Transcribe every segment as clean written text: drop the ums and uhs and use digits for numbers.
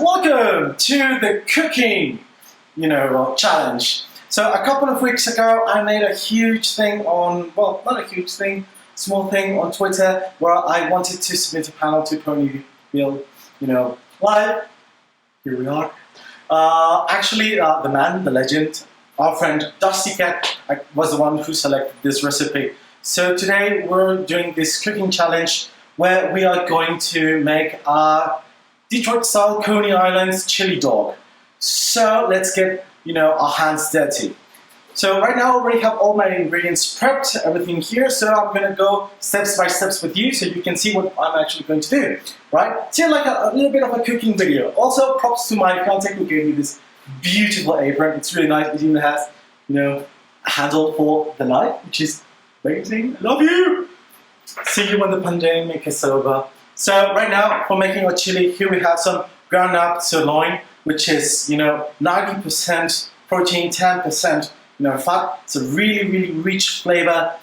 welcome to the cooking, challenge. So a couple of weeks ago, I made a huge thing on, well, not a huge thing, small thing on Twitter where I wanted to submit a panel to Pony Build, live. Here we are. The man, the legend, our friend Dusty Cat was the one who selected this recipe. So today we're doing this cooking challenge where we are going to make a Detroit-style Coney Island's chili dog. So let's get, our hands dirty. So right now I already have all my ingredients prepped, everything here. So I'm gonna go steps by steps with you so you can see what I'm actually going to do, right? See, like a little bit of a cooking video. Also, props to my contact who gave me this beautiful apron. It's really nice. It even has, a handle for the knife, which is amazing. I love you. See you when the pandemic is over. So right now, for making our chili, here we have some ground up sirloin, which is 90% protein, 10% fat. It's a really, really rich flavor.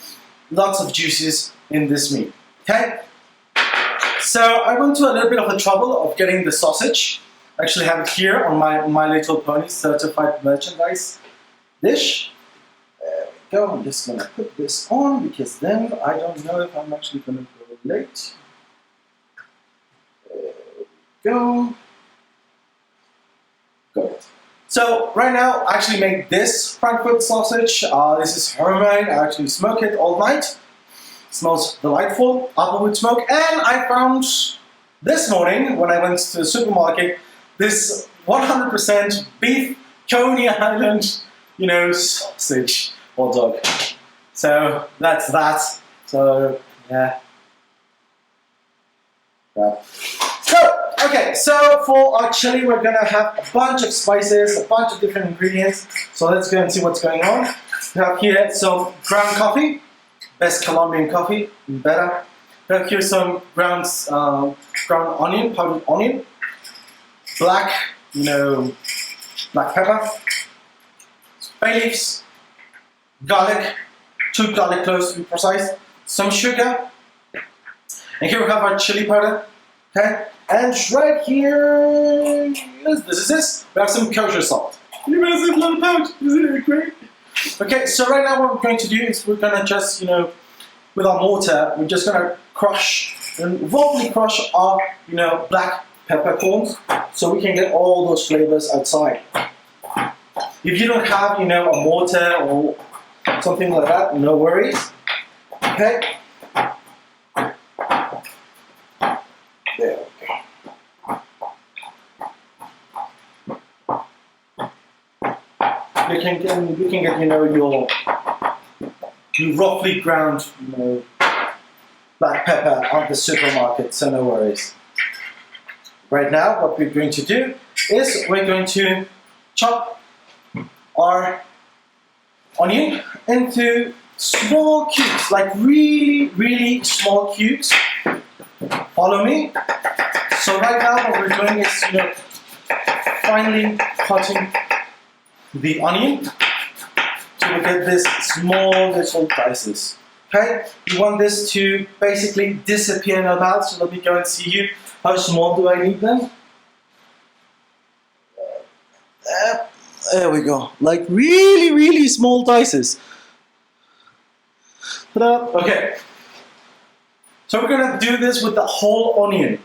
Lots of juices in this meat. Okay. So I went to a little bit of the trouble of getting the sausage. I actually have it here on my Little Pony certified merchandise dish. There we go. I'm just gonna put this on because then I don't know if I'm actually gonna go late. There we go. Got it. So right now I actually made this Frankfurt sausage. This is homemade. I actually smoke it all night. It smells delightful, applewood smoke. And I found this morning when I went to the supermarket this 100% beef Coney Island, sausage hot dog. So that's that. So yeah. Okay, so for our chili, we're gonna have a bunch of spices, a bunch of different ingredients. So let's go and see what's going on. We have here some ground coffee, best Colombian coffee, better. We have here some ground onion, powdered onion, black pepper, bay leaves, garlic, 2 garlic cloves to be precise, some sugar, and here we have our chili powder. Okay, and right here, this is we have some kosher salt. You massive little pouch, isn't it great? Okay, so right now what we're going to do is we're gonna just, with our mortar, we're just gonna crush and roughly crush our, black peppercorns, so we can get all those flavors outside. If you don't have, a mortar or something like that, no worries. Okay. There we go. You can get your roughly ground black pepper at the supermarket, so no worries. Right now, what we're going to do is we're going to chop our onion into small cubes, like really, really small cubes. Follow me. So right now what we're doing is, finely cutting the onion so we get this small little dices. Okay, you want this to basically disappear in our mouth. So let me go and see you. How small do I need them? There we go. Like really, really small dices. Okay. So we're gonna do this with the whole onion.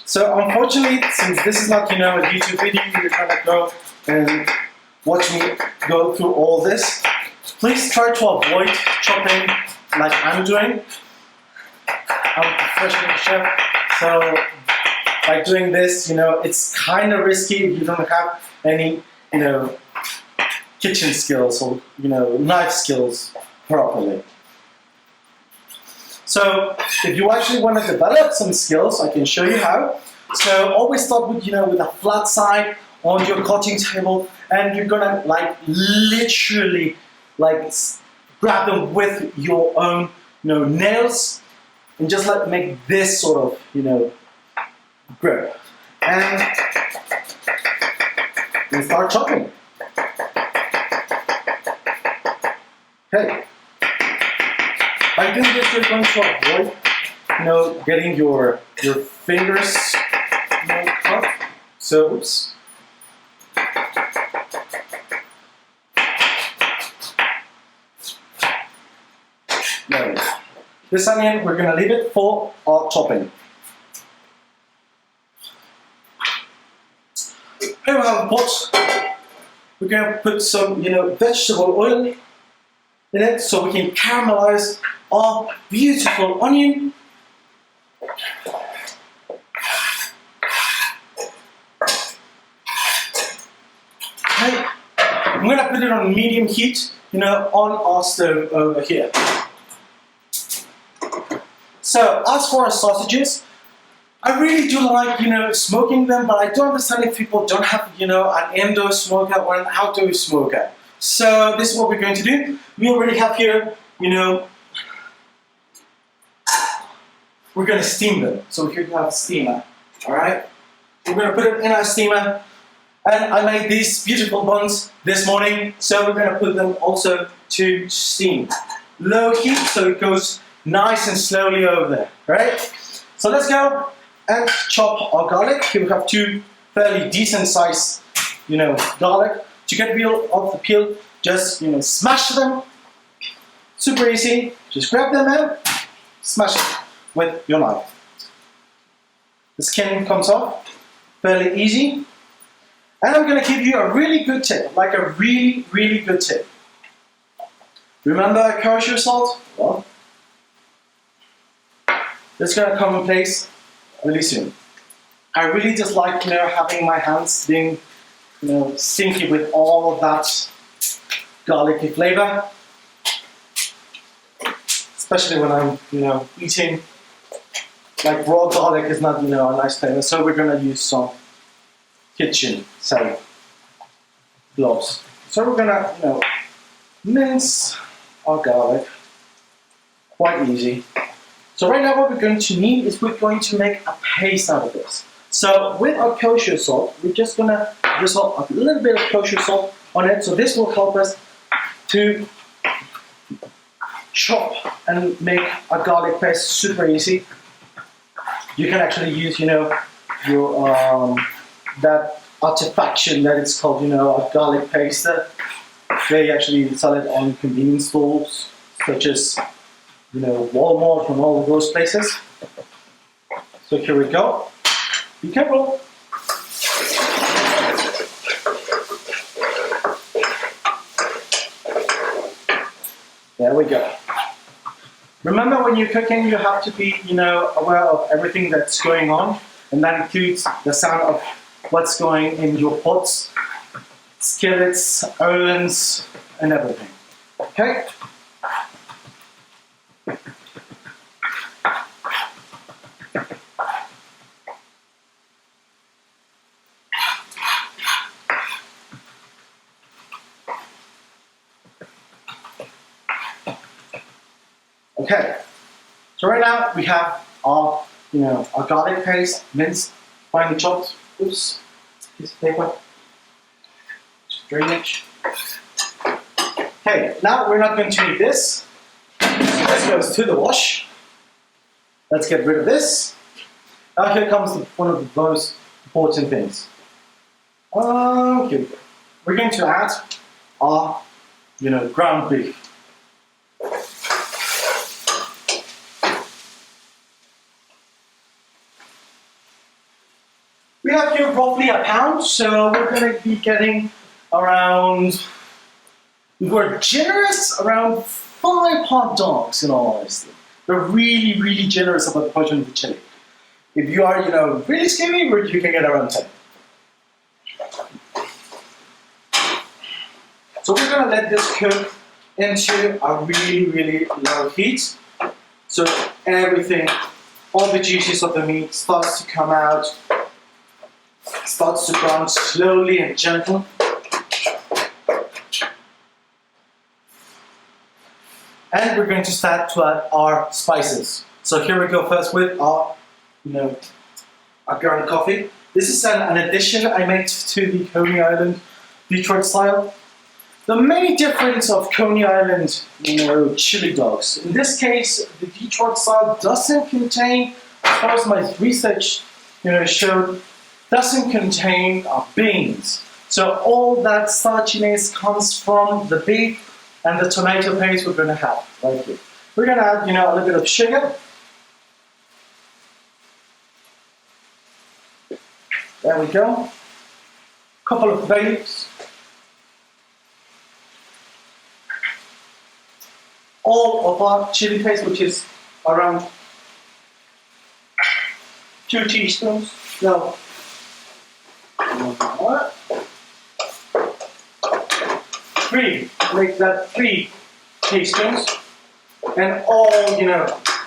So unfortunately, since this is not, a YouTube video, you're gonna go and watch me go through all this. Please try to avoid chopping like I'm doing. I'm a professional chef, so by doing this, it's kind of risky if you don't have any, kitchen skills or, knife skills properly. So if you actually want to develop some skills, I can show you how. So always start with, with a flat side on your cutting table, and you're gonna literally grab them with your own, nails, and just make this sort of, grip, and then start chopping. Okay. By doing this, you're going to avoid, getting your fingers cut. So, oops. There we go. This onion, we're going to leave it for our topping. Here we have a pot. We're going to put some, vegetable oil in it so we can caramelize our beautiful onion. Okay. I'm going to put it on medium heat, on our stove over here. So, as for our sausages, I really do like, smoking them, but I don't understand if people don't have, an indoor smoker or an outdoor smoker. So, this is what we're going to do. We already have here, we're going to steam them. So, here we have a steamer, alright? We're going to put it in our steamer. And I made these beautiful buns this morning, so we're going to put them also to steam. Low heat, so it goes nice and slowly over there, right? So let's go and chop our garlic. Here we have two fairly decent sized, garlic. To get rid of the peel, just, smash them. Super easy. Just grab them out, smash it with your knife. The skin comes off, fairly easy. And I'm going to give you a really good tip, like a really, really good tip. Remember kosher salt? Well, it's going to come in place really soon. I really just like, having my hands being, stinky with all of that garlicky flavor. Especially when I'm, eating. Like raw garlic is not, a nice flavor. So we're going to use some kitchen gloves. So we're going to, mince our garlic. Quite easy. So right now what we're going to need is we're going to make a paste out of this. So with our kosher salt, we're just going to drizzle a little bit of kosher salt on it. So this will help us to chop and make a garlic paste super easy. You can actually use, your that artifaction that it's called, a garlic paster. They actually sell it on convenience stores, such as Walmart and all of those places. So here we go. Be careful. There we go. Remember, when you're cooking, you have to be, aware of everything that's going on, and that includes the sound of what's going in your pots, skillets, ovens, and everything. Okay? Okay, so right now we have our, our garlic paste, minced, finely chopped. Oops, piece of paper. Drainage. Okay, now we're not going to need this. So this goes to the wash. Let's get rid of this. Now here comes one of the most important things. Okay, we're going to add our, ground beef. We have here roughly a pound, so we're going to be getting around, we were generous, around 5 hot dogs in all honesty. We're really, really generous about the portion of the chili. If you are, really skinny, you can get around 10. So we're going to let this cook into a really, really low heat. So everything, all the juices of the meat starts to come out. Starts to brown slowly and gentle. And we're going to start to add our spices. So here we go first with our, our ground coffee. This is an addition I made to the Coney Island Detroit style. The main difference of Coney Island, chili dogs. In this case, the Detroit style doesn't contain, as far as my research, showed, doesn't contain beans. So all that starchiness comes from the beef and the tomato paste we're going to have right here. We're going to add, a little bit of sugar. There we go. Couple of bay leaves. All of our chili paste, which is around 2 teaspoons. No. 3. Make that 3 teaspoons. And all,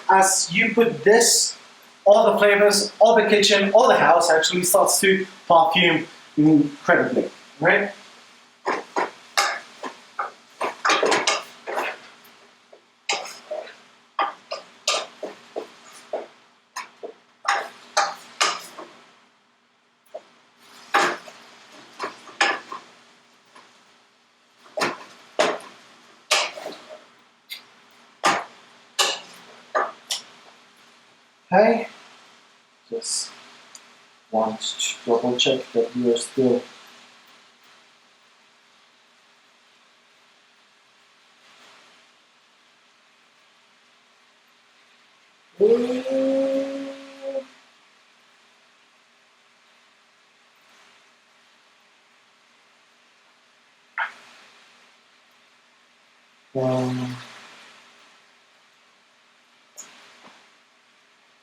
as you put this, all the flavors, all the kitchen, all the house actually starts to perfume incredibly, right? Okay, just want to double check that we are still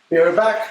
we are back.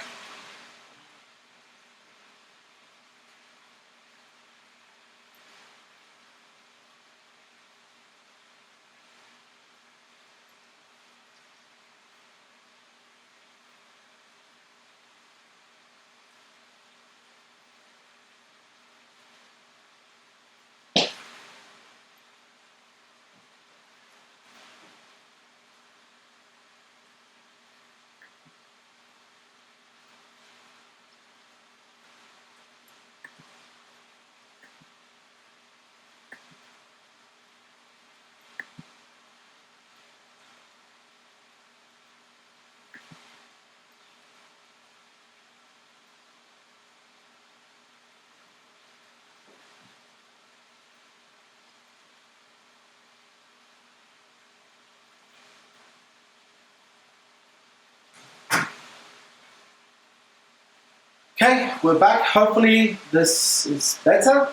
Okay, we're back. Hopefully this is better.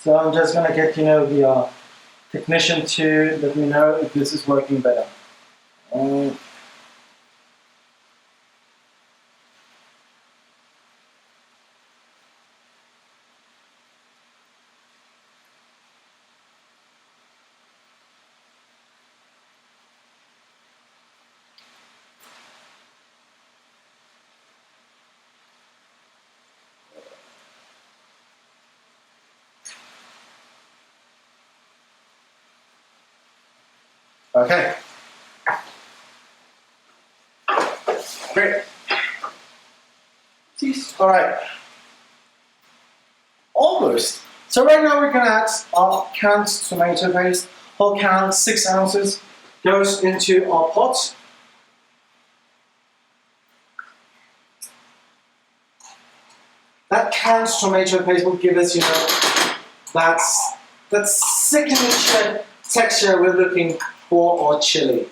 So I'm just gonna get the technician to let me know if this is working better. Okay. Great. All right. Almost. So right now we're gonna add our canned tomato paste. Whole can, 6 ounces, goes into our pot. That canned tomato paste will give us, that signature texture we're looking for our chili.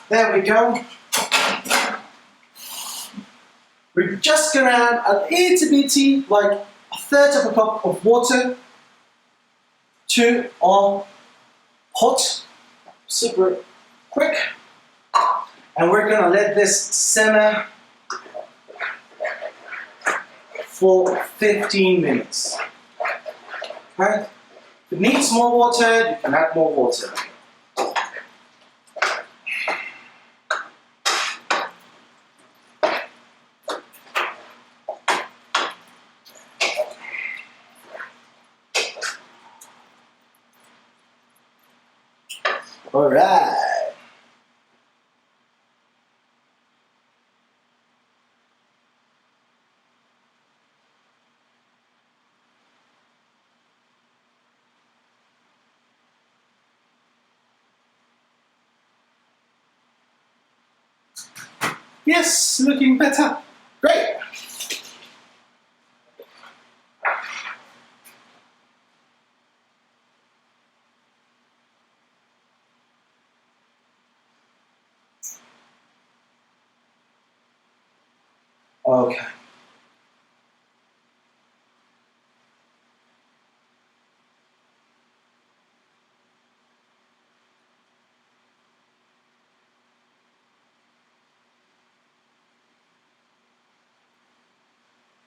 There we go. We're just gonna add an itty bitty, like a third of a cup of water to our pot, super quick. And we're gonna let this simmer for 15 minutes. Okay? If it needs more water, you can add more water. All right. Yes, looking better. Great. Okay.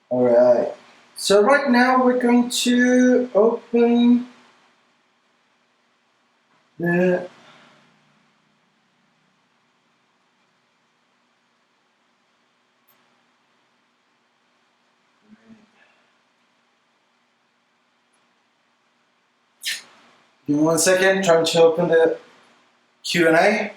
Alright. So right now we're going to open the give me 1 second, trying to open the Q&A.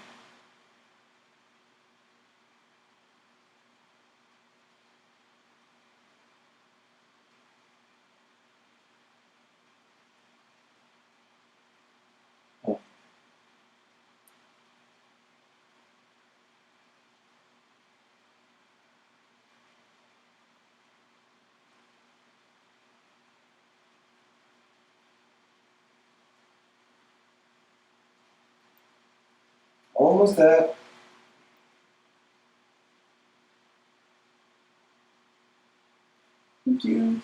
Almost there. Thank you.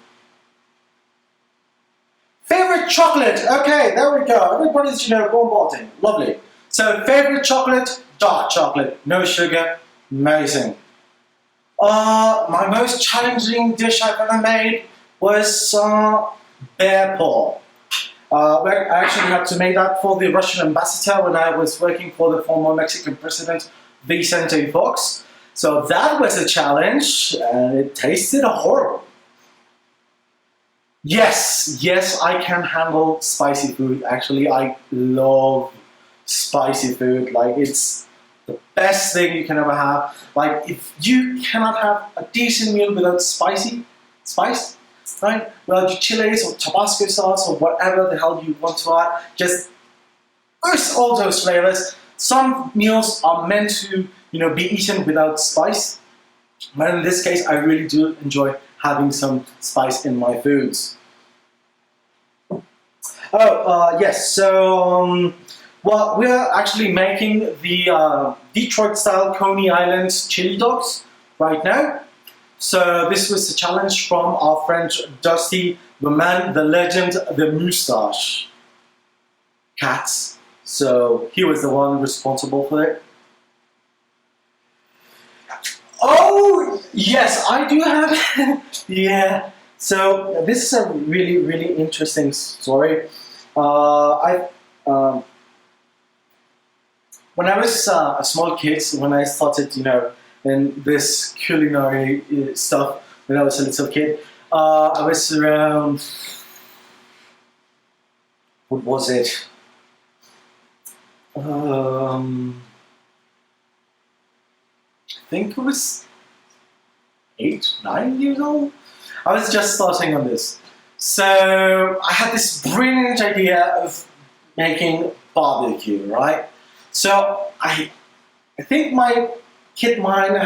Favorite chocolate. Okay, there we go. Everybody's, bombarding. Lovely. So, favorite chocolate, dark chocolate. No sugar. Amazing. My most challenging dish I've ever made was bear paw. I actually had to make that for the Russian ambassador when I was working for the former Mexican president, Vicente Fox. So that was a challenge, and it tasted horrible. Yes, I can handle spicy food. Actually, I love spicy food. Like, it's the best thing you can ever have. Like, if you cannot have a decent meal without spice, right? Without your chilies or Tabasco sauce or whatever the hell you want to add, just burst all those flavors. Some meals are meant to, be eaten without spice. But in this case, I really do enjoy having some spice in my foods. Yes, so well, we're actually making the Detroit-style Coney Island chili dogs right now. So this was the challenge from our friend Dusty, the man, the legend, the moustache cats. So he was the one responsible for it. Oh, yes, I do have. Yeah. So this is a really, really interesting story. When I was a small kid, when I started, in this culinary stuff, when I was a little kid, I was around. What was it? I think it was 8, 9 years old. I was just starting on this. So I had this brilliant idea of making barbecue, right? So I think my kid mind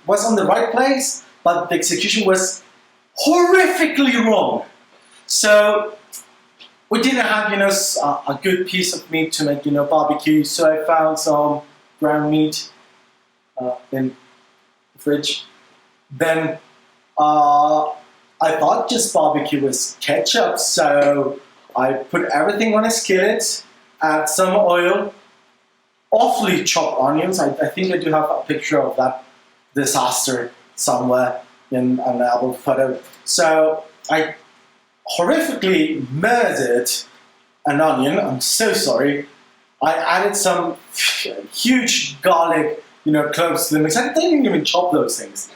was on the right place, but the execution was horrifically wrong. So we didn't have, a good piece of meat to make, barbecue. So I found some ground meat in the fridge. Then I thought just barbecue was ketchup, so I put everything on a skillet, add some oil, awfully chopped onions. I think I do have a picture of that disaster somewhere in an album photo. So I horrifically murdered an onion. I'm so sorry. I added some huge garlic, cloves to the mix. I didn't even chop those things.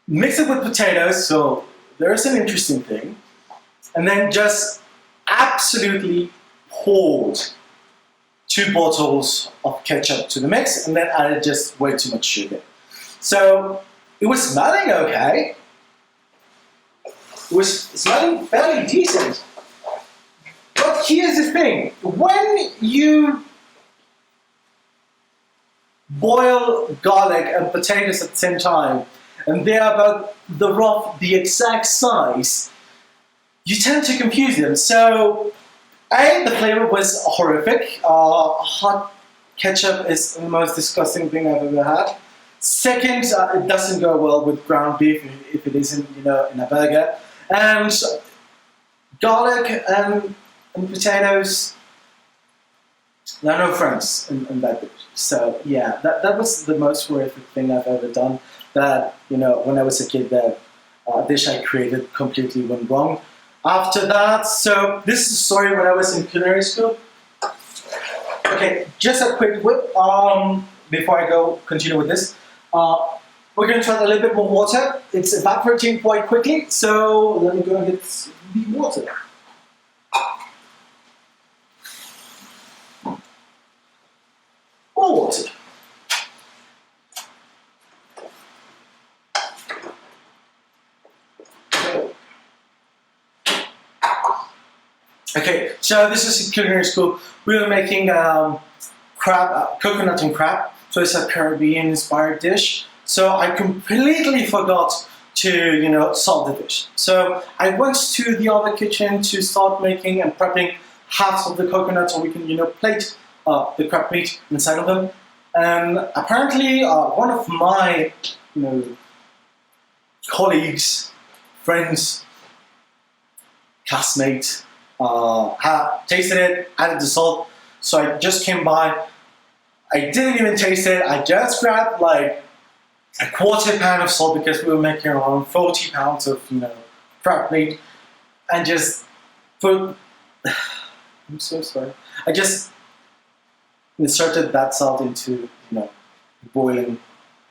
Mix it with potatoes, so there's an interesting thing. And then just absolutely poured 2 bottles of ketchup to the mix, and then added just way too much sugar. So it was smelling okay. It was smelling fairly decent. But here's the thing. When you boil garlic and potatoes at the same time, and they are about the exact size, you tend to confuse them. So, the flavor was horrific. Hot ketchup is the most disgusting thing I've ever had. Second, it doesn't go well with ground beef if it isn't, in a burger. And garlic and potatoes, they're no friends in that dish. So yeah, that was the most horrific thing I've ever done. That, when I was a kid, that dish I created completely went wrong. After that, so this is a story when I was in culinary school. Okay, just a quick whip before I continue with this. We're going to add a little bit more water. It's evaporating quite quickly, so let me go and get the water. More water. Okay, so this is in culinary school. We were making crab, coconut and crab. So it's a Caribbean-inspired dish. So I completely forgot to, salt the dish. So I went to the other kitchen to start making and prepping halves of the coconut so we can, plate the crab meat inside of them. And apparently, one of my, colleagues, friends, classmates, had tasted it, added the salt. So I just came by. I didn't even taste it. I just grabbed like a quarter pound of salt because we were making around 40 pounds of, crab meat, and just put. I'm so sorry. I just inserted that salt into, boiling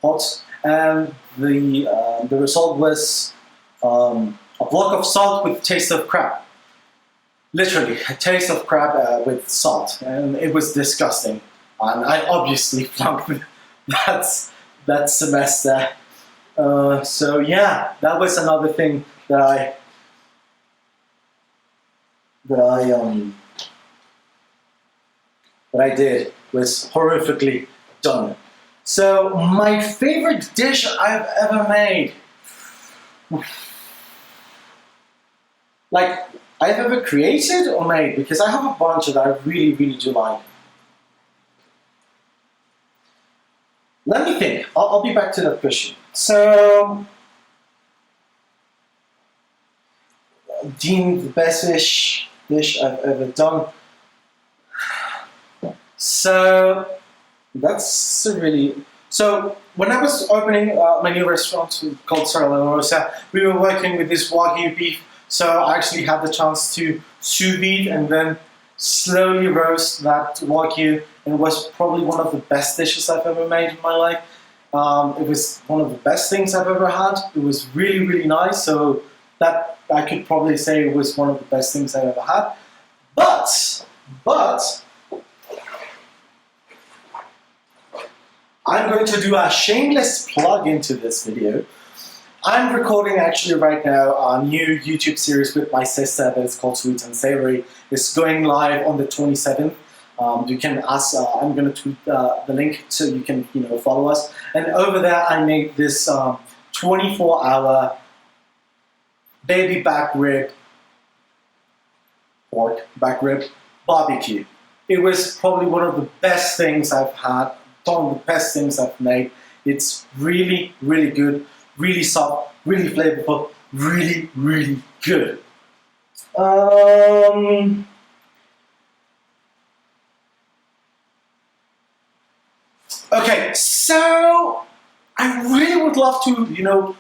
pot, and the result was a block of salt with taste of crab. Literally, a taste of crab with salt, and it was disgusting. And I obviously flunked that semester. So yeah, that was another thing that I did, was horrifically done. So my favorite dish I've ever made, like I've ever created or made, because I have a bunch that I really, really do like. Let me think. I'll be back to that question. So, deemed the best dish I've ever done. So, that's a really. So, when I was opening my new restaurant called Sarah La Rosa, we were working with this Wagyu beef. So, I actually had the chance to sous vide and then slowly roast that Wagyu. It was probably one of the best dishes I've ever made in my life. It was one of the best things I've ever had. It was really, really nice. So that I could probably say it was one of the best things I've ever had. But I'm going to do a shameless plug into this video. I'm recording actually right now a new YouTube series with my sister that is called Sweet and Savory. It's going live on the 27th. You can ask, I'm going to tweet the link so you can follow us. And over there I made this 24-hour baby pork back rib barbecue. It was probably one of the best things I've had, one of the best things I've made. It's really, really good, really soft, really flavorful, really, really good. Okay, so I really would love to,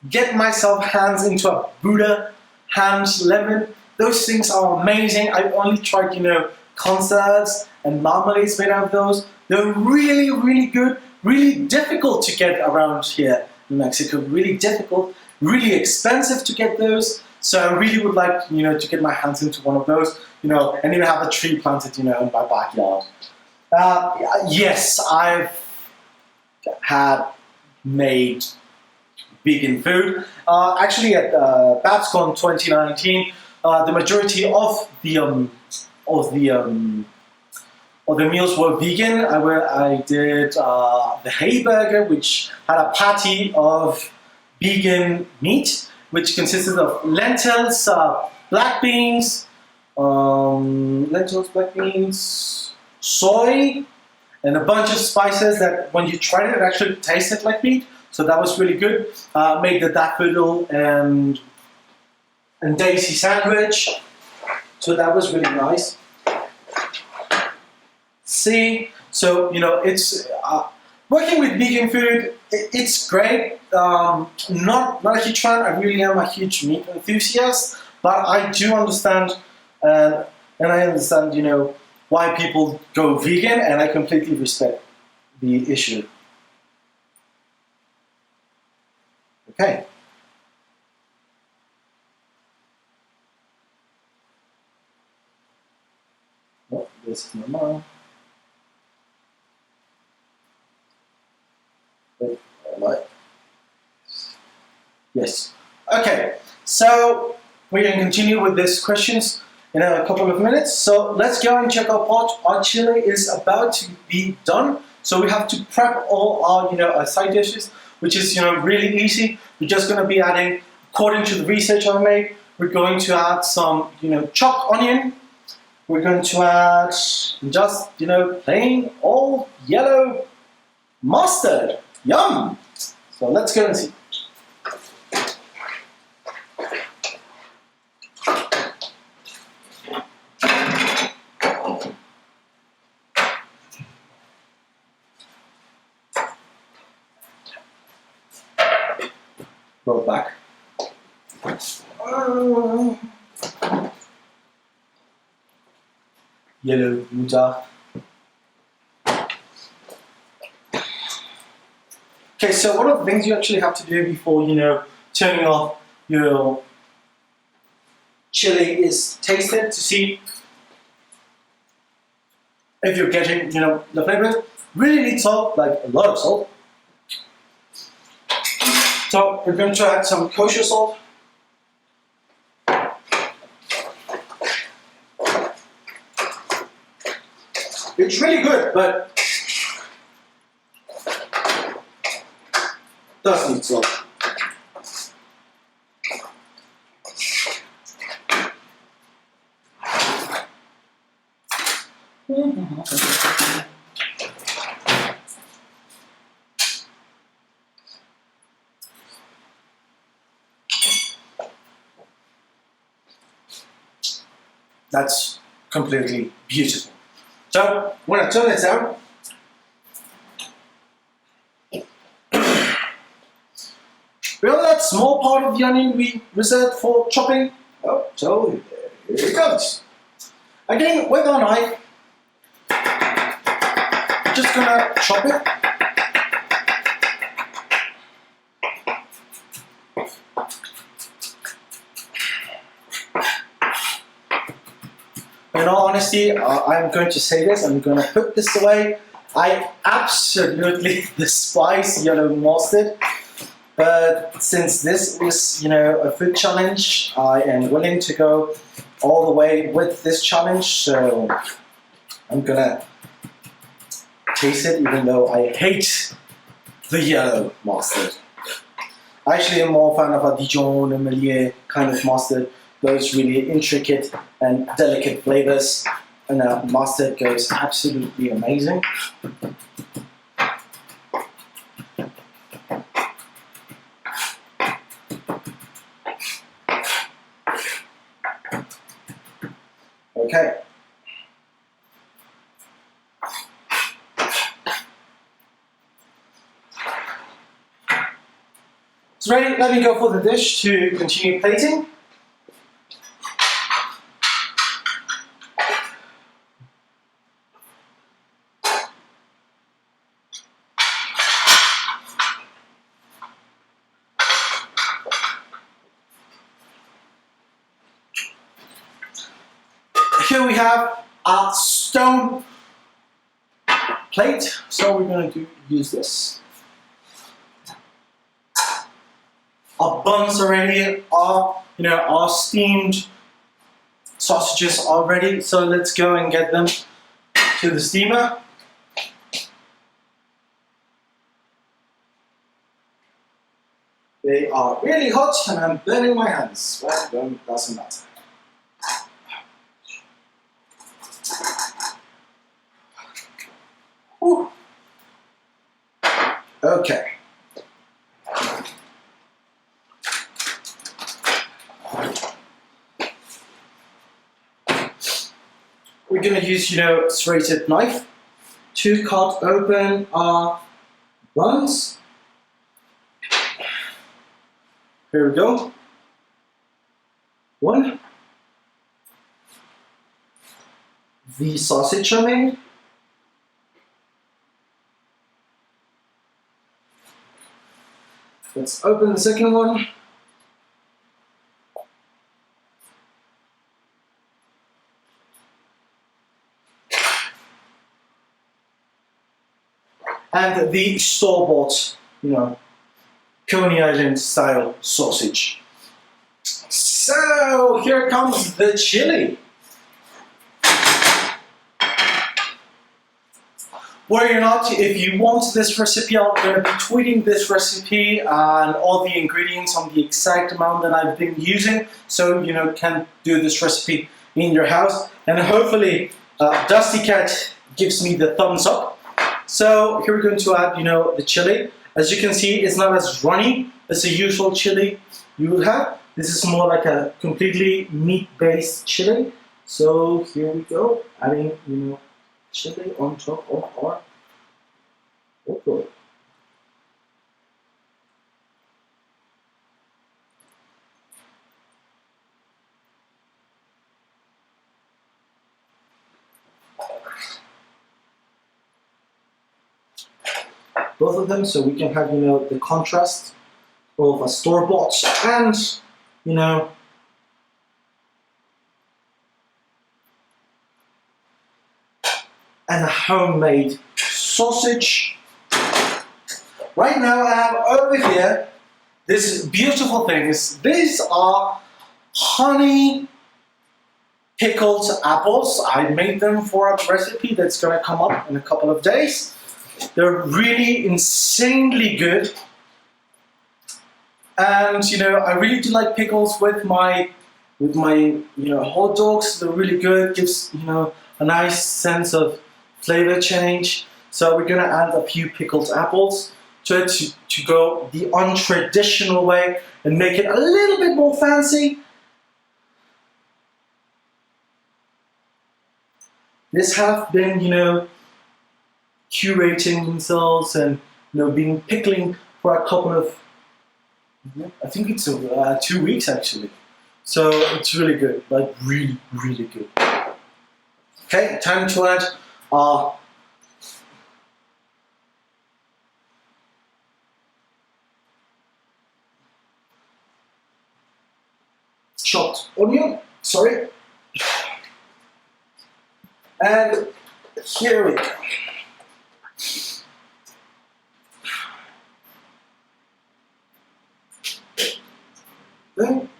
get myself hands into a Buddha hands lemon. Those things are amazing. I've only tried, conserves and marmalades made out of those. They're really, really good, really difficult to get around here in Mexico. Really difficult, really expensive to get those. So I really would like, to get my hands into one of those, and even have a tree planted, in my backyard. Yes, I've had made vegan food. Actually, at BabsCon 2019, the majority of the or the meals were vegan. I did the hay burger, which had a patty of vegan meat, which consisted of lentils, black beans, soy, and a bunch of spices that when you tried it, it actually tasted like meat. So that was really good. Made the daffodil and daisy sandwich. So that was really nice. See, so it's working with vegan food. It's great. Not a huge fan. I really am a huge meat enthusiast, but I do understand, and I understand, why people go vegan, and I completely respect the issue. Okay. Oh, this is my mom. Wait, am I? Yes. Okay. So we can continue with these questions in a couple of minutes. So let's go and check our pot. Our chili is about to be done. So we have to prep all our side dishes, which is really easy. We're just going to be adding, according to the research I made, we're going to add some chopped onion. We're going to add just plain old yellow mustard. Yum! So let's go and see. Go back. Yellow muda. Okay, so one of the things you actually have to do before turning off your chili is taste it to see if you're getting the flavor. Really need salt, like a lot of salt. So we're going to add some kosher salt. It's really good, but does need salt. That's completely beautiful. So when I turn this out, remember that small part of the onion we reserved for chopping? Oh, so here it comes. Again, with our knife, we're just gonna chop it. In all honesty, I'm going to say this, I'm going to put this away. I absolutely despise yellow mustard, but since this is, a food challenge, I am willing to go all the way with this challenge, so I'm going to taste it even though I hate the yellow mustard. I actually am more fan of a Dijon or Meunier kind of mustard. Those really intricate and delicate flavors, and mustard goes absolutely amazing. Okay. It's ready. Let me go for the dish to continue plating. Here we have our stone plate, so we're going to use this. Our buns are ready, our steamed sausages are ready, so let's go and get them to the steamer. They are really hot and I'm burning my hands. Well, it doesn't matter. Whew. Okay. We're going to use, serrated knife to cut open our buns. Here we go. One. The sausage I made. Let's open the second one. And the store-bought, Coney Island style sausage. So here comes the chili. Worry not, if you want this recipe, I'm going to be tweeting this recipe and all the ingredients on the exact amount that I've been using, so you can do this recipe in your house. And hopefully, Dusty Cat gives me the thumbs up. So here we're going to add, the chili. As you can see, it's not as runny as the usual chili you would have. This is more like a completely meat-based chili. So here we go, adding, chili on top of our pickle. Both of them, so we can have, the contrast of a store-bought and, and a homemade sausage. Right now I have over here this beautiful things. These are honey pickled apples. I made them for a recipe that's going to come up in a couple of days. They're really insanely good. And I really do like pickles with my hot dogs. They're really good. Gives a nice sense of flavor change. So we're gonna add a few pickled apples to it to go the untraditional way and make it a little bit more fancy. This have been curating themselves and being pickling for a couple of, I think it's 2 weeks actually. So it's really good, like really, really good. Okay, time to add our chopped onion, sorry. And here we go. Then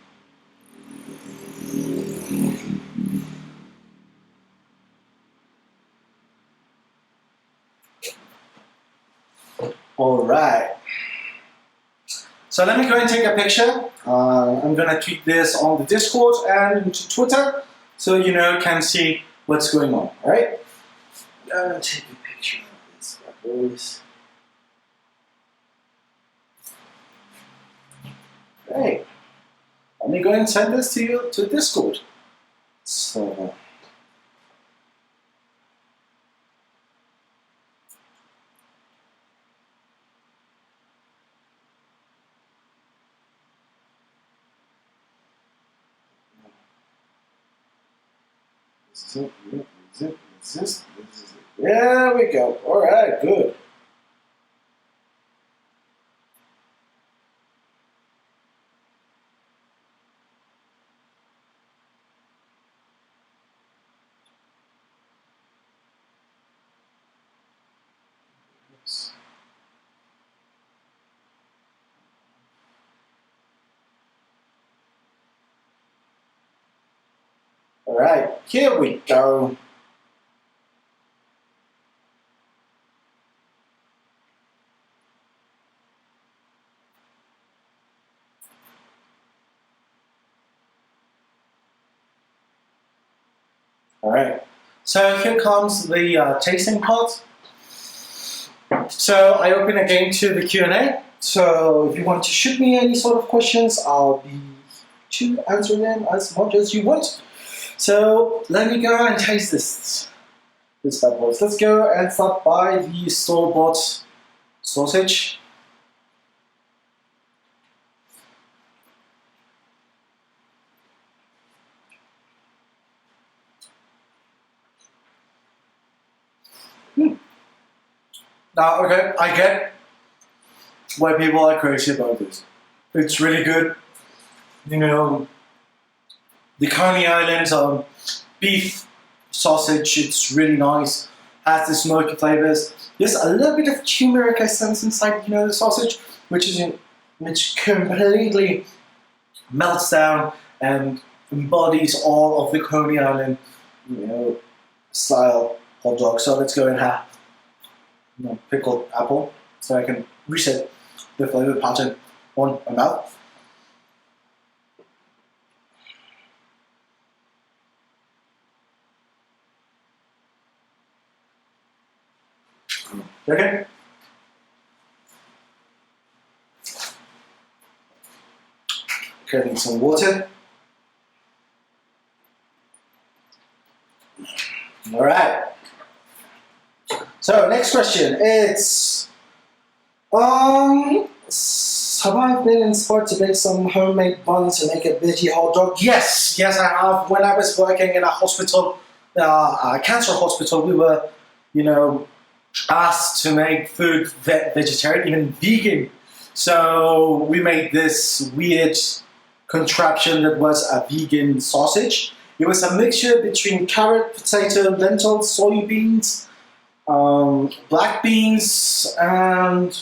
all right. So let me go and take a picture. I'm gonna tweet this on the Discord and to Twitter, so can see what's going on. All right. I'm gonna take a picture of this, boys. Great. Let me go and send this to you to Discord. So. This is it. There we go. All right, good. All right, here we go. All right. So here comes the tasting part. So I open again to the Q&A. So if you want to shoot me any sort of questions, I'll be to answer them as much as you want. So let me go and taste this bad boy. Let's go and start by the store-bought sausage. Now, okay, I get why people are crazy about this. It's really good. You know, the Coney Island beef sausage, it's really nice. Has the smoky flavors. There's a little bit of turmeric essence inside, the sausage, which completely melts down and embodies all of the Coney Island, style hot dog. So let's go and have pickled apple, so I can reset the flavor pattern on my mouth. Okay. Getting some water. All right. So next question. It's have I been inspired to make some homemade buns and make a veggie hot dog? Yes, I have. When I was working in a hospital, a cancer hospital, we were, asked to make food vegetarian, even vegan. So we made this weird contraption that was a vegan sausage. It was a mixture between carrot, potato, lentils, soybeans, black beans, and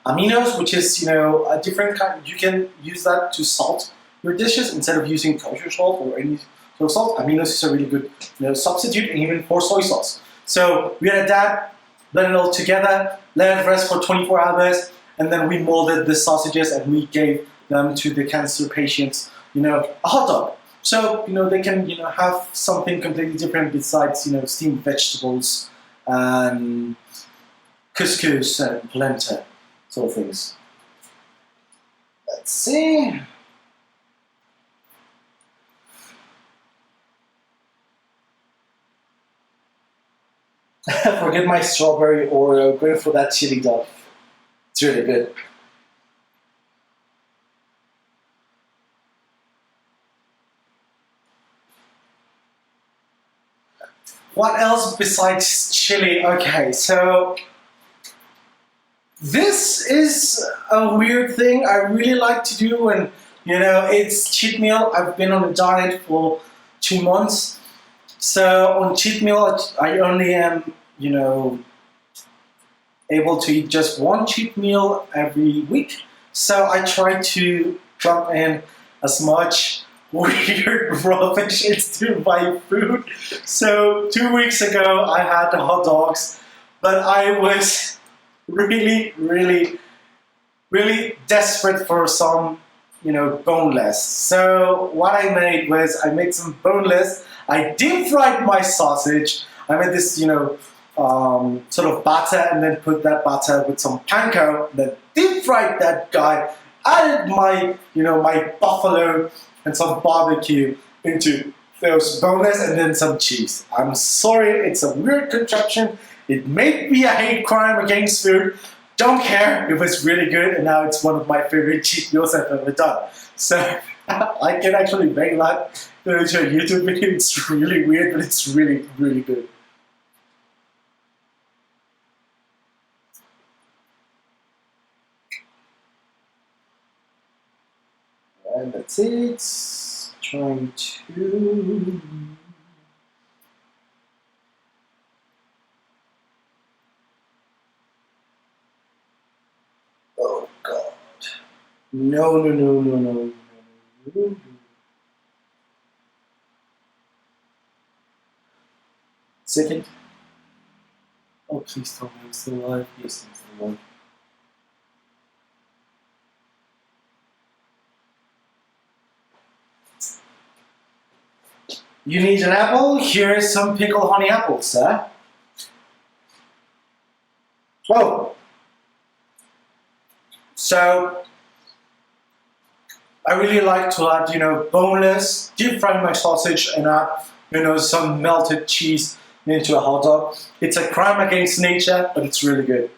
aminos, which is a different kind. You can use that to salt your dishes instead of using kosher salt or any sort of salt. Aminos is a really good substitute, and even for soy sauce. So we added that, blend it all together, let it rest for 24 hours, and then we molded the sausages and we gave them to the cancer patients, a hot dog. So they can have something completely different besides steamed vegetables and couscous and polenta sort of things. Let's see. Forget my strawberry Oreo, going for that chili dog. It's really good. What else besides chili? Okay, so this is a weird thing I really like to do, and it's cheat meal. I've been on a diet for 2 months, so on cheat meal I only am able to eat just one cheat meal every week. So I try to drop in as much weird rubbish into my food. So 2 weeks ago I had the hot dogs, but I was really, really, really desperate for some, boneless. So what I made was I made some boneless. I deep fried my sausage. I made this, sort of batter, and then put that batter with some panko, then deep fried that guy, added my, my buffalo and some barbecue into those boneless, and then some cheese. I'm sorry, it's a weird contraption. It may be a hate crime against food. Don't care, it was really good, and now it's one of my favorite cheat meals I've ever done. So I can actually make that into a YouTube video. It's really weird, but it's really, really good. And that's it. Trying to... Oh God. No. Second. Oh, please tell me it's still alive. Yes, it's still alive. You need an apple? Here is some pickled honey apples, sir. Whoa! So, I really like to add, boneless, deep fry my sausage and add, some melted cheese into a hot dog. It's a crime against nature, but it's really good.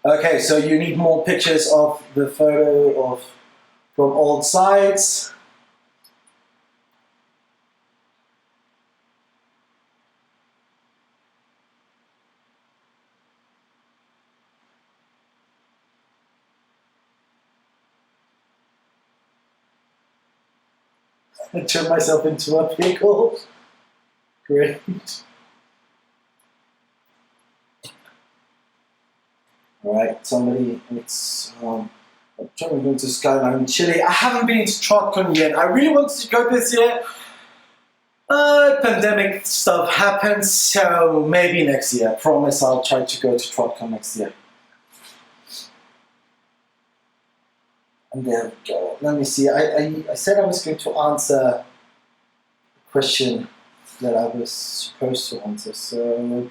Okay, so you need more pictures of the photo from all sides. I turned myself into a pickle. Great. Alright, somebody, it's, I'm trying to go to Skyline in Chile. I haven't been to TrodCon yet. I really wanted to go this year. Pandemic stuff happens, so maybe next year. I promise I'll try to go to TrodCon next year. And there we go. Let me see. I said I was going to answer a question that I was supposed to answer, so...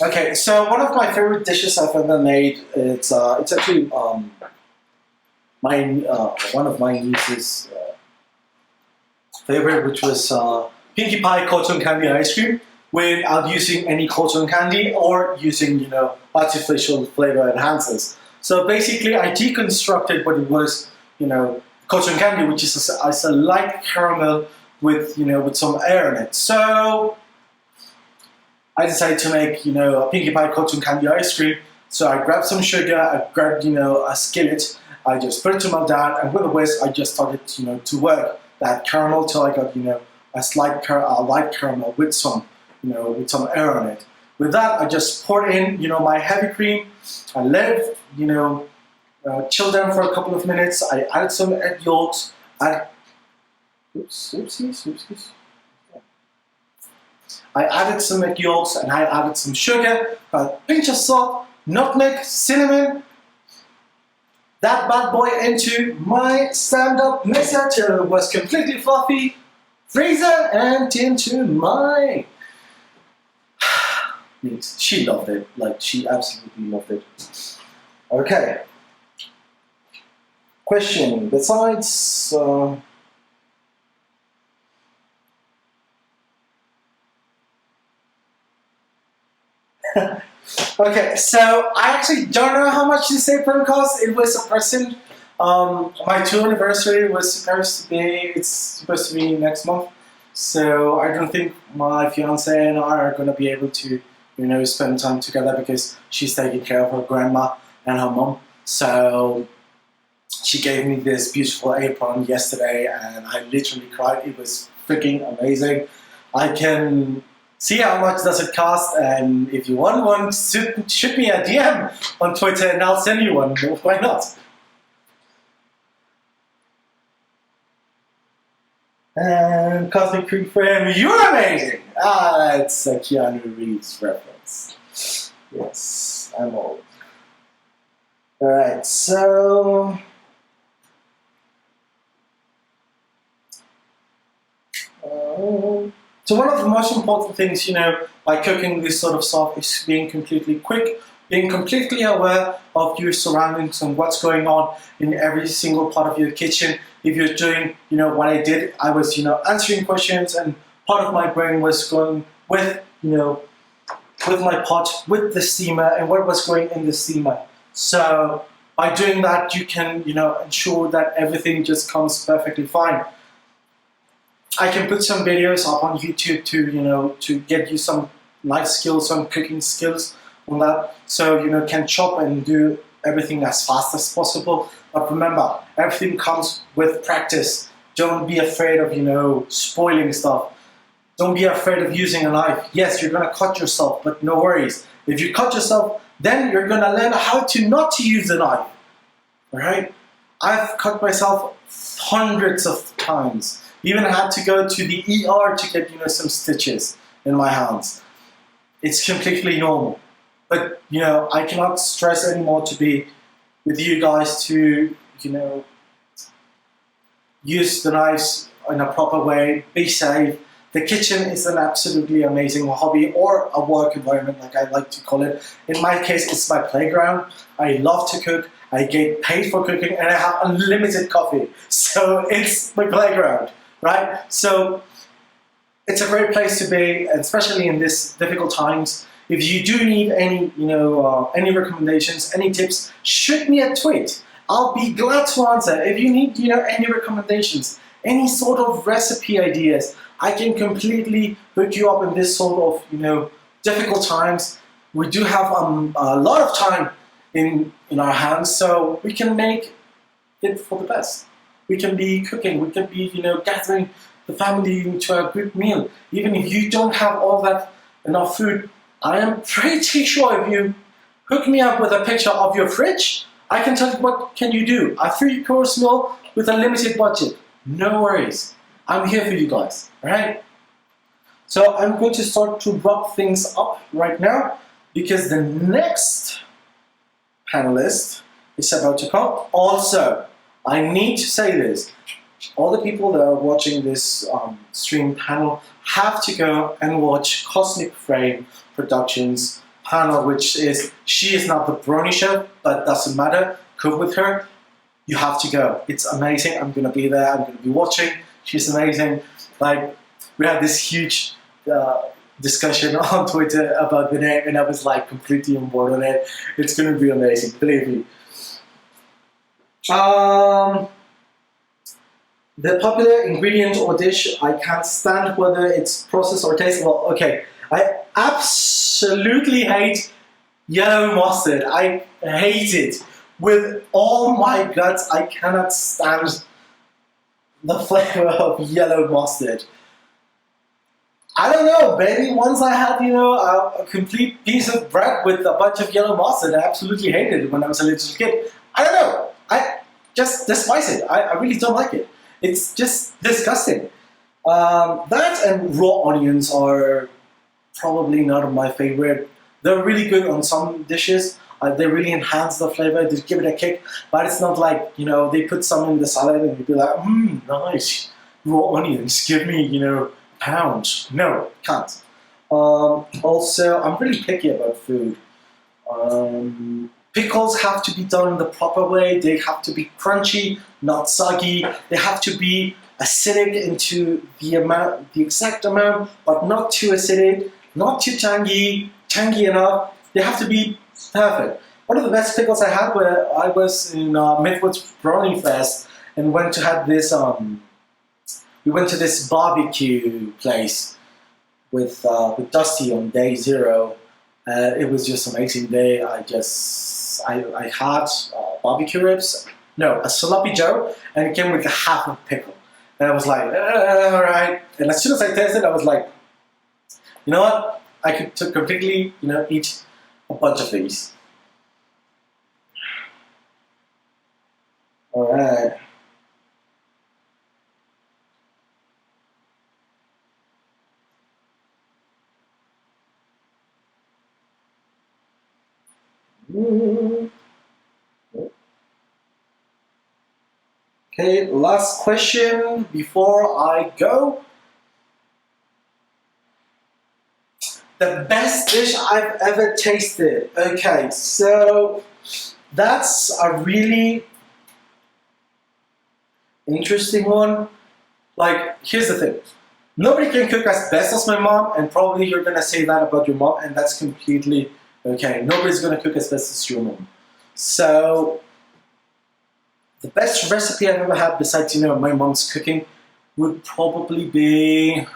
Okay, so one of my favorite dishes I've ever made, it's actually one of my niece's favorite, which was Pinkie Pie cotton candy ice cream without using any cotton candy or using, artificial flavor enhancers. So basically I deconstructed what it was, cotton candy, which is a light caramel with, with some air in it. So I decided to make, a Pinkie Pie cotton candy ice cream. So I grabbed some sugar, I grabbed, a skillet, I just put it to melt down, and with a whisk, I just started, to work that caramel till I got, a light caramel with some, with some air on it. With that, I just poured in, my heavy cream. I let it, chill down for a couple of minutes. I added some egg yolks. Oopsies. I added some egg yolks and I added some sugar, a pinch of salt, nutmeg, cinnamon. That bad boy into my stand-up mixer till it was completely fluffy. Freezer and into my... She loved it, like she absolutely loved it. Okay. Question, besides... Okay, so I actually don't know how much this apron cost. It was a present. My 2nd anniversary was supposed to be next month. So I don't think my fiance and I are going to be able to, spend time together because she's taking care of her grandma and her mom. So she gave me this beautiful apron yesterday and I literally cried. It was freaking amazing. I can see how much does it cost, and if you want one, shoot me a DM on Twitter and I'll send you one. Why not? And Cosmic Creek Frame, you're amazing! It's a Keanu Reeves reference. Yes, I'm old. Alright, so... So one of the most important things, by cooking this sort of stuff is being completely quick, being completely aware of your surroundings and what's going on in every single part of your kitchen. If you're doing, what I did, I was, answering questions and part of my brain was going with, with my pot, with the steamer and what was going in the steamer. So by doing that, you can, ensure that everything just comes perfectly fine. I can put some videos up on YouTube to get you some life skills, some cooking skills on that. So, can chop and do everything as fast as possible. But remember, everything comes with practice. Don't be afraid of, spoiling stuff. Don't be afraid of using a knife. Yes, you're gonna cut yourself, but no worries. If you cut yourself, then you're gonna learn how to not to use a knife. All right? I've cut myself hundreds of times. Even had to go to the ER to get, some stitches in my hands. It's completely normal. But I cannot stress anymore to be with you guys to use the knives in a proper way, be safe. The kitchen is an absolutely amazing hobby or a work environment, like I like to call it. In my case, it's my playground. I love to cook. I get paid for cooking, and I have unlimited coffee. So it's my playground, right? So it's a great place to be, especially in these difficult times. If you do need any, any recommendations, any tips, shoot me a tweet. I'll be glad to answer. If you need, any recommendations, any sort of recipe ideas, I can completely hook you up in this sort of, difficult times. We do have a lot of time in our hands, so we can make it for the best. We can be cooking. We can be, gathering the family into a good meal. Even if you don't have all that enough food, I am pretty sure if you hook me up with a picture of your fridge, I can tell you what can you do. A 3-course meal with a limited budget. No worries. I'm here for you guys, alright? So I'm going to start to wrap things up right now because the next panelist is about to come. Also, I need to say this. All the people that are watching this stream panel have to go and watch Cosmic Frame Productions panel, which is, she is not the Brony chef, but doesn't matter, cook with her. You have to go. It's amazing. I'm gonna be there. I'm gonna be watching. She's amazing. Like, we had this huge discussion on Twitter about the name, and I was like completely on board on it. It's gonna be amazing, believe me. The popular ingredient or dish I can't stand, whether it's processed or taste. Well, okay, I absolutely hate yellow mustard. I hate it with all my guts. I cannot stand the flavor of yellow mustard. I don't know, maybe once I had, a complete piece of bread with a bunch of yellow mustard, I absolutely hated it when I was a little kid. I don't know, I just despise it. I really don't like it. It's just disgusting. That and raw onions are probably not my favorite. They're really good on some dishes. They really enhance the flavor, they give it a kick, but it's not like, they put some in the salad and you'd be like, nice, raw onions, give me, pounds. No, can't. Also, I'm really picky about food. Pickles have to be done the proper way. They have to be crunchy, not soggy. They have to be acidic into the exact amount, but not too acidic, not too tangy enough. They have to be perfect. One of the best pickles I had where I was in Midwood's PonyFest and went to have this. We went to this barbecue place with Dusty on day 0. It was just an amazing day. I had barbecue ribs, no, a sloppy Joe, and it came with a half of pickle. And I was like, all right. And as soon as I tasted it, I was like, you know what? I could completely, eat a bunch of these. All right. Okay, last question before I go. The best dish I've ever tasted. Okay, so that's a really interesting one. Like, here's the thing. Nobody can cook as best as my mom, and probably you're gonna say that about your mom, and that's completely okay. Nobody's gonna cook as best as your mom. So, the best recipe I've ever had besides, my mom's cooking would probably be...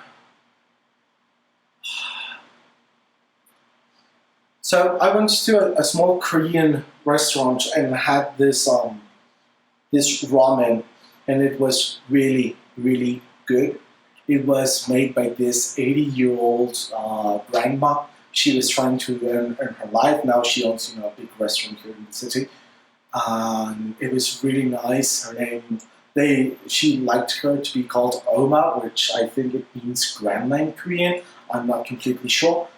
So I went to a small Korean restaurant and had this this ramen, and it was really, really good. It was made by this 80-year-old grandma. She was trying to earn her life. Now she owns a big restaurant here in the city. It was really nice. Her name, she liked her to be called Oma, which I think it means grandma in Korean. I'm not completely sure.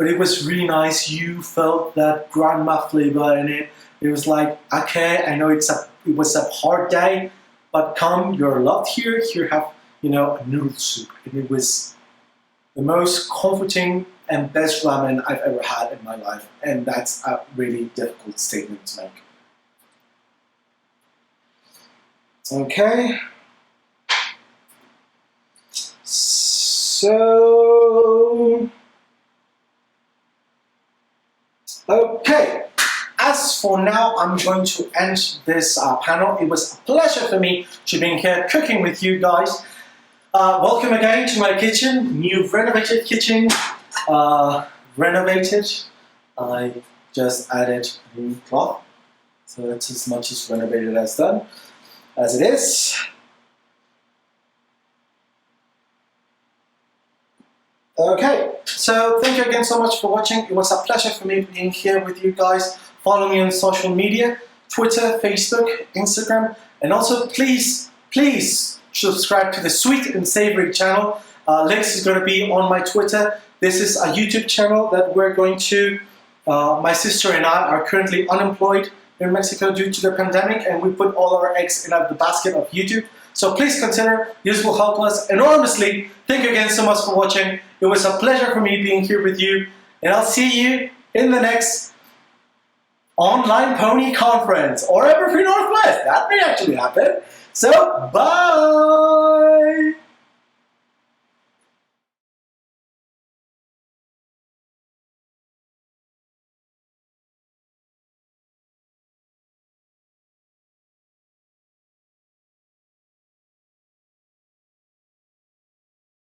but it was really nice. You felt that grandma flavor in it. It was like, okay, I know it was a hard day, but come, you're loved here. Here have, you know, a noodle soup. And it was the most comforting and best ramen I've ever had in my life. And that's a really difficult statement to make. Okay. So, okay. As for now, I'm going to end this panel. It was a pleasure for me to be here cooking with you guys. Welcome again to my kitchen, new renovated kitchen. Renovated. I just added a new cloth, so that's as much as renovated as done, as it is. Okay, so thank you again so much for watching. It was a pleasure for me being here with you guys. Follow me on social media, Twitter, Facebook, Instagram, and also please subscribe to the Sweet and Savory channel. Links is going to be on my Twitter. This is a YouTube channel that we're going to, my sister and I are currently unemployed in Mexico due to the pandemic, and we put all our eggs in the basket of YouTube. So please consider, this will help us enormously. Thank you again so much for watching. It was a pleasure for me being here with you, and I'll see you in the next online pony conference or Evergreen Northwest. That may actually happen. So, bye!